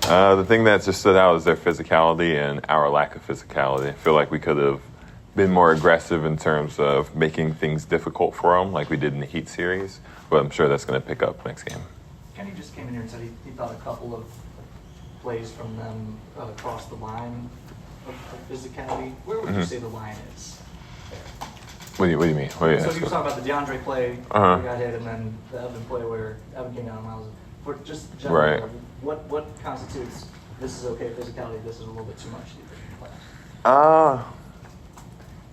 The thing that just stood out is their physicality and our lack of physicality. I feel like we could have been more aggressive in terms of making things difficult for them, like we did in the Heat series. But I'm sure that's going to pick up next game. Kenny just came in here and said he thought a couple of plays from them crossed the line of physicality. Where would you say the line is there? What do you mean? So you were talking about the DeAndre play where he got hit, and then the Evan play where Evan came down on Miles. For just generally, what constitutes this is okay physicality, this is a little bit too much, do you think, in the playoffs?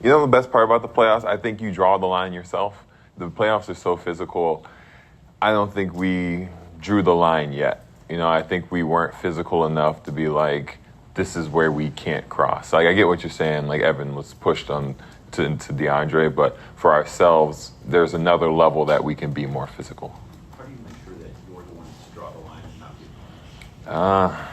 You know the best part about the playoffs? I think you draw the line yourself. The playoffs are so physical. I don't think we drew the line yet. You know, I think we weren't physical enough to be like, this is where we can't cross. Like, I get what you're saying. Like, Evan was pushed on to DeAndre, but for ourselves, there's another level that we can be more physical. How do you make sure that you're the ones to draw the line and not the opponent?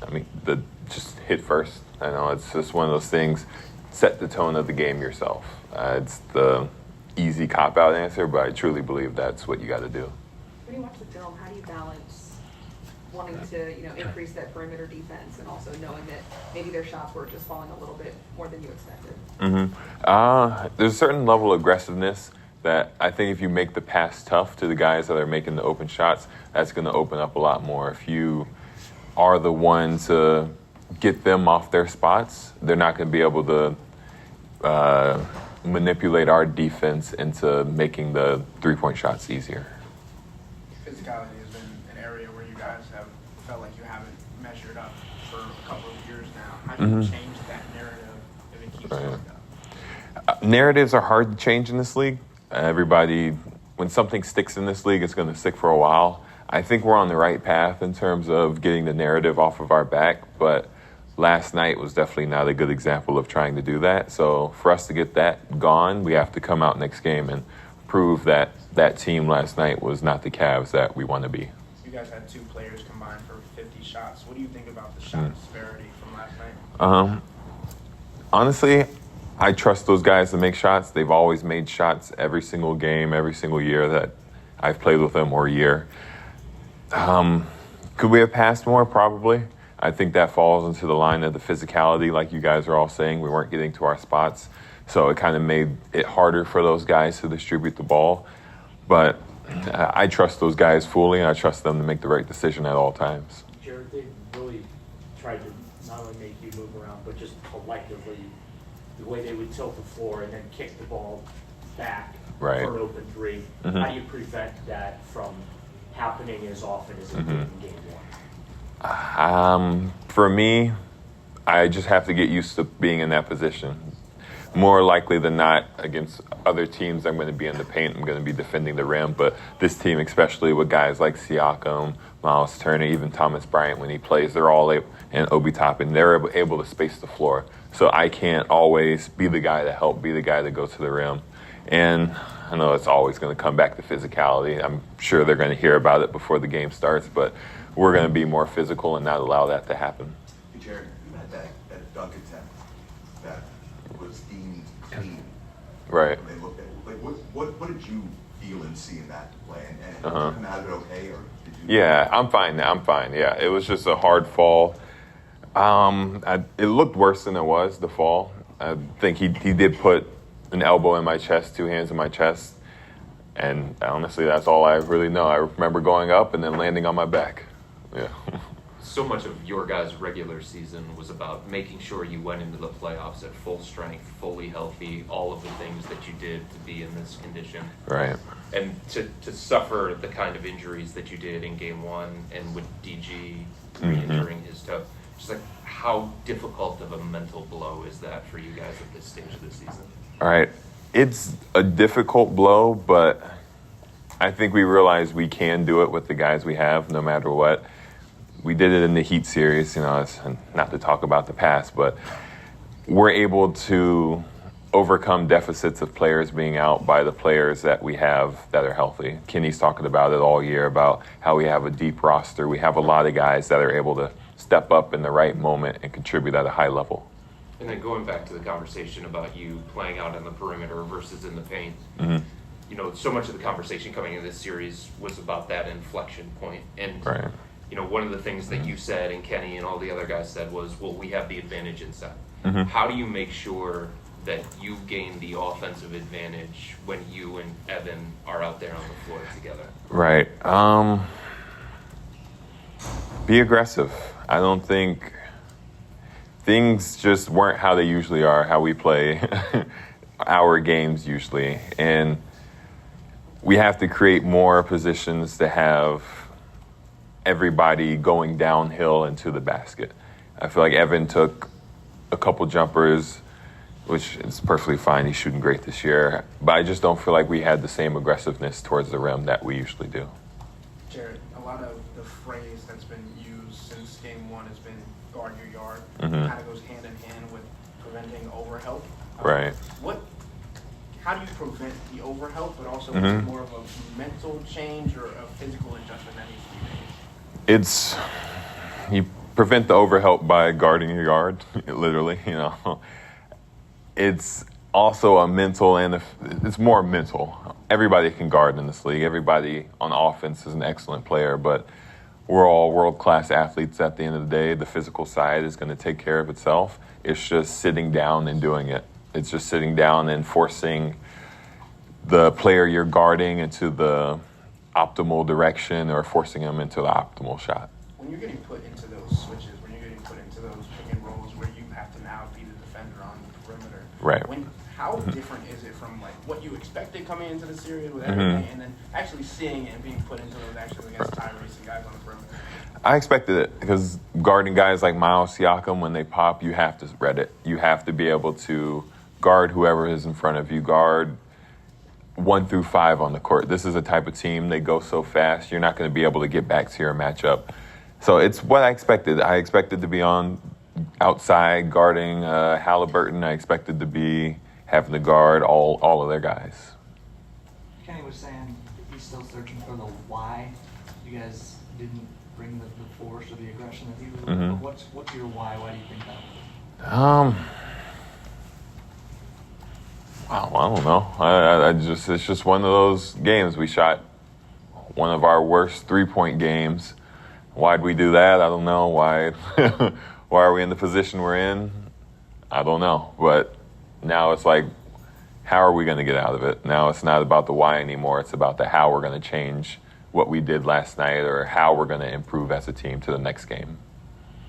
I mean, just hit first. I know it's just one of those things. Set the tone of the game yourself. It's the easy cop-out answer, but I truly believe that's what you got to do. When you watch the film, how do you balance wanting to, increase that perimeter defense and also knowing that maybe their shots were just falling a little bit more than you expected? There's a certain level of aggressiveness that I think if you make the pass tough to the guys that are making the open shots, that's going to open up a lot more. If you are the one to get them off their spots, they're not going to be able to manipulate our defense into making the three-point shots easier. Physicality has been an area where you guys have felt like you haven't measured up for a couple of years now. How do you change that narrative if it keeps going up? Narratives are hard to change in this league. Everybody, when something sticks in this league, it's going to stick for a while. I think we're on the right path in terms of getting the narrative off of our back, but last night was definitely not a good example of trying to do that. So for us to get that gone, we have to come out next game and prove that that team last night was not the Cavs that we want to be. You guys had 2 players combined for 50 shots. What do you think about the shot disparity from last night? Honestly, I trust those guys to make shots. They've always made shots every single game, every single year that I've played with them or year. Could we have passed more? Probably. I think that falls into the line of the physicality, like you guys are all saying. We weren't getting to our spots, so it kind of made it harder for those guys to distribute the ball. But I trust those guys fully, and I trust them to make the right decision at all times. Jarrett, they really tried to not only make you move around, but just collectively, the way they would tilt the floor and then kick the ball back for an open three. How do you prevent that from happening as often as it did in game one? For me, I just have to get used to being in that position. More likely than not, against other teams, I'm going to be in the paint. I'm going to be defending the rim. But this team, especially with guys like Siakam, Miles Turner, even Thomas Bryant, when he plays, they're all and Obi Toppin, they're able to space the floor. So I can't always be the guy to help, be the guy to go to the rim. And I know it's always going to come back to physicality. I'm sure they're going to hear about it before the game starts, but we're going to be more physical and not allow that to happen. Hey, Jarrett, you had that dunk attempt that was deemed clean. Right. When they looked at it. Like, what did you feel in seeing that play? And did you come out of it okay, or did you? Yeah, I'm fine. Yeah, it was just a hard fall. It looked worse than it was, the fall. I think he did put an elbow in my chest, 2 hands in my chest. And honestly, that's all I really know. I remember going up and then landing on my back. Yeah. So much of your guys' regular season was about making sure you went into the playoffs at full strength, fully healthy, all of the things that you did to be in this condition. Right. And to suffer the kind of injuries that you did in game one and with DG re-injuring his toe, just like how difficult of a mental blow is that for you guys at this stage of the season? All right. It's a difficult blow, but I think we realize we can do it with the guys we have no matter what. We did it in the Heat series, it's not to talk about the past, but we're able to overcome deficits of players being out by the players that we have that are healthy. Kenny's talking about it all year about how we have a deep roster. We have a lot of guys that are able to step up in the right moment and contribute at a high level. And then going back to the conversation about you playing out on the perimeter versus in the paint, so much of the conversation coming into this series was about that inflection point. And one of the things that you said and Kenny and all the other guys said was, well, we have the advantage inside. How do you make sure that you gain the offensive advantage when you and Evan are out there on the floor together? Right. Be aggressive. I don't think things just weren't how they usually are, how we play our games usually. And we have to create more positions to have everybody going downhill into the basket. I feel like Evan took a couple jumpers, which is perfectly fine. He's shooting great this year. But I just don't feel like we had the same aggressiveness towards the rim that we usually do. Jarrett, a lot of the phrase that's been used since game one has been guard your yard. Mm-hmm. It kind of goes hand in hand with preventing overhelp. Right. How do you prevent the overhelp, but also Mm-hmm. is it more of a mental change or a physical adjustment that needs to be made? You prevent the overhelp by guarding your yard, literally, It's also a mental it's more mental. Everybody can guard in this league. Everybody on offense is an excellent player, but we're all world-class athletes at the end of the day. The physical side is going to take care of itself. It's just sitting down and doing it. It's just sitting down and forcing the player you're guarding into the optimal direction or forcing them into the optimal shot. When you're getting put into those switches, when you're getting put into those pick and rolls where you have to now be the defender on the perimeter, Right. How different is it from like what you expected coming into the series with everything, and then actually seeing it and being put into those actions against Tyrese and guys on the perimeter? I expected it because guarding guys like Miles Siakam, when they pop, you have to spread it. You have to be able to guard whoever is in front of you, guard 1 through 5 on the court. This is a type of team, they go so fast, you're not going to be able to get back to your matchup. So it's what I expected. I expected to be on outside guarding Halliburton. I expected to be having to guard all of their guys. Kenny was saying he's still searching for the why. You guys didn't bring the force or the aggression that he was looking for. What's your why? Why do you think that? Wow, I don't know. It's just one of those games. We shot one of our worst 3-point games. Why'd we do that? I don't know. Why are we in the position we're in? I don't know. But now it's like, how are we going to get out of it? Now it's not about the why anymore. It's about the how we're going to change what we did last night or how we're going to improve as a team to the next game.